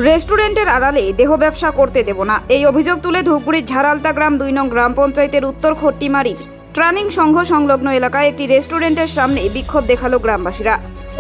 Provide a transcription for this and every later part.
রেস্টুরেন্টের আড়ালে দেহ ব্যবসা করতে দেব না, এই অভিযোগ তুলে ধূপগুড়ির ঝাড়ালতা গ্রাম ২ নং গ্রাম পঞ্চায়েতের উত্তর খট্টিমারির ট্রানিং সংঘ সংলগ্ন এলাকায় একটি রেস্টুরেন্টের সামনে বিক্ষোভ দেখালো গ্রামবাসীরা।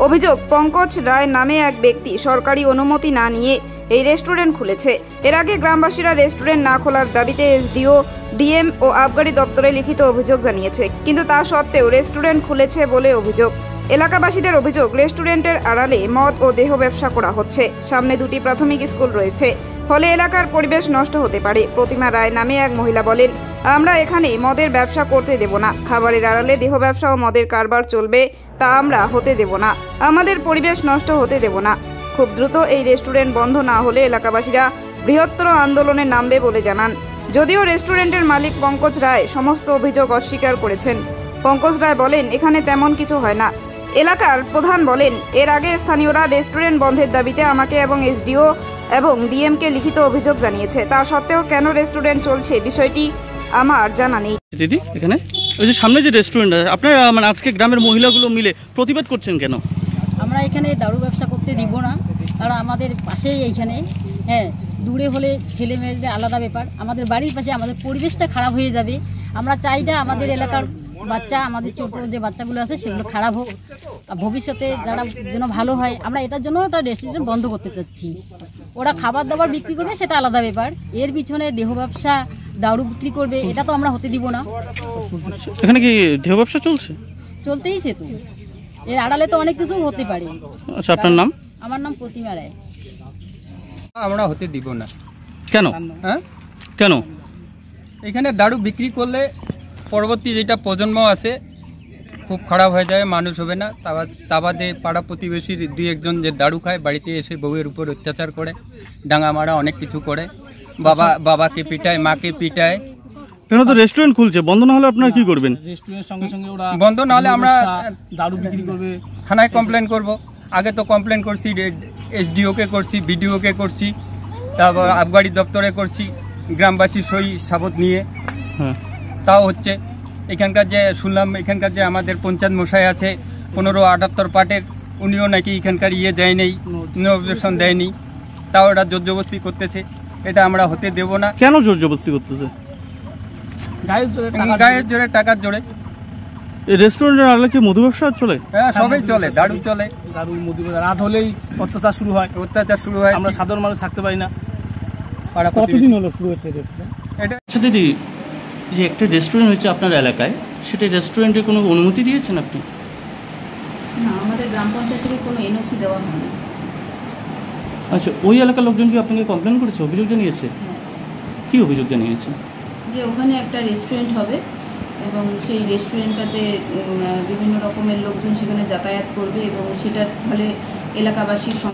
অভিযোগ, পঙ্কজ রায় নামে এক ব্যক্তি সরকারি অনুমতি না নিয়ে এই রেস্টুরেন্ট খুলেছে। এর আগে গ্রামবাসীরা রেস্টুরেন্ট না খোলার দাবিতে এসডিও, ডিএম ও আবগারি দপ্তরে লিখিত অভিযোগ জানিয়েছে, কিন্তু তা সত্ত্বেও রেস্টুরেন্ট খুলেছে বলে অভিযোগ। এলাকাবাসীদের অভিযোগ, রেস্টুরেন্টের আড়ালে মদ ও দেহ ব্যবসা করা হচ্ছে। সামনে দুটি প্রাথমিক স্কুল রয়েছে, ফলে এলাকার পরিবেশ নষ্ট হতে পারে। প্রতিমা রায় নামে এক মহিলা বলেন, আমরা এখানে মদের ব্যবসা করতে দেব না। খাবারের আড়ালে দেহ ব্যবসা ও মদের কারবার চলবে, তা আমরা হতে দেব না। আমাদের পরিবেশ নষ্ট হতে দেব না। খুব দ্রুত এই রেস্টুরেন্ট বন্ধ না হলে এলাকাবাসীরা বৃহত্তর আন্দোলনে নামবে বলে জানান। যদিও রেস্টুরেন্টের মালিক পঙ্কজ রায় সমস্ত অভিযোগ অস্বীকার করেছেন। পঙ্কজ রায় বলেন, এখানে তেমন কিছু হয় না। এলাকার প্রধান বলেন, এর আগে স্থানীয়রা রেস্টুরেন্ট বন্ধের দাবিতে আমাকে এবং এসডিও এবং ডিএমকে লিখিত অভিযোগ জানিয়েছে। তা সত্ত্বেও কেন রেস্টুরেন্ট চলছে বিষয়টি আমার জানা নেই। দিদি, এখানে ওই যে সামনে যে রেস্টুরেন্ট আপনারা মানে আজকে গ্রামের মহিলাগুলো মিলে প্রতিবাদ করছেন কেন? আমরা এখানে দারু ব্যবসা করতে দিব না, কারণ আমাদের পাশেই এইখানে, দূরে হলে ছেলে মেয়েদের আলাদা ব্যাপার, আমাদের বাড়ির পাশে, আমাদের পরিবেশটা খারাপ হয়ে যাবে। আমরা চাই না আমাদের এলাকার বাচ্চা, আমাদের ছোট যে বাচ্চাগুলো আছে সেগুলো খারাপ হোক, ভবিষ্যতে যারা যেন ভালো হয়। আমরা এটার জন্য ওটা রেস্টুরেন্ট বন্ধ করতে চাচ্ছি। ওরা খাবার দাবার বিক্রি করবে সেটা আলাদা ব্যাপার, এর পিছনে দেহ ব্যবসা, দারু বিক্রি করবে, এটা তো আমরা হতে দিব না। এখানে কি দেহ ব্যবসা চলছে? চলতেই সে তো, এর আড়ালে তো অনেক কিছু হতে পারে। আচ্ছা, আপনার নাম? আমার নাম প্রতিমা রায়। আমরা হতে দিব না। কেন? কেন? এখানে দারু বিক্রি করলে পরবর্তী যেটা প্রজন্ম আছে খুব খারাপ হয়ে যাবে, মানুষ হবে না। তা বাদে পাড়া প্রতিবেশীর দুই একজন যে দারু খায়, বাড়িতে এসে বউয়ের উপর অত্যাচার করে, ডাঙা মারা, অনেক কিছু করে, বাবাকে পিটায়, মাকে পিটায়। কেন? তো রেস্টুরেন্ট খুলছে, বন্ধ না হলে আপনারা কি করবেন? রেস্টুরেন্টের সঙ্গে সঙ্গে ওরা বন্ধ না হলে আমরা দারু বিক্রি করবে, থানায় কমপ্লেন করব। আগে তো কমপ্লেন করছি, এসডিওকে করছি, বিডিওকে করছি, তারপর আবগারি দপ্তরে করছি, গ্রামবাসী সই সাবত নিয়ে। তাও হচ্ছে। এখানকার যে শুনলাম, এখানকার যে আমাদের পঞ্চায়েত মশাই আছে 1578 পার্টের, উনিও নাকি এখানকার দেয় নেই, অবজেকশন দেয়নি, তাও এটা জোর জবরদস্তি করতেছে। এটা আমরা হতে দেব না। কেন জোর জবরদস্তি করতেছে? গায়ের জোরে, টাকার জোরে। এই রেস্টুরেন্টের আড়ালে কি মধু ব্যবসা চলে? হ্যাঁ, সবই চলে, দারু চলে। দারু, মধু, রাত হলেই অত্যাচার শুরু হয়। আমরা সাধারণ মানুষ থাকতে পারি না। কতদিন হলো শুরু হয়েছে রেস্টুরেন্ট এটা? আচ্ছা দিদি, যে একটা রেস্টুরেন্ট হচ্ছে আপনার এলাকায়, সেটা রেস্টুরেন্টের কোনো অনুমতি দিয়েছেন আপনি? না, আমাদের গ্রাম পঞ্চায়েত থেকে কোনো এনওসি দেওয়া হয়নি। আচ্ছা, ওই এলাকার লোকজন কি আপনাকে কমপ্লেন করেছে, অভিযোগ জানিয়েছে? কি অভিযোগ জানিয়েছে? যে ওখানে একটা রেস্টুরেন্ট হবে এবং সেই রেস্টুরেন্টটাতে বিভিন্ন রকমের লোকজন সেখানে যাতায়াত করবে এবং সেটার ফলে এলাকাবাসীর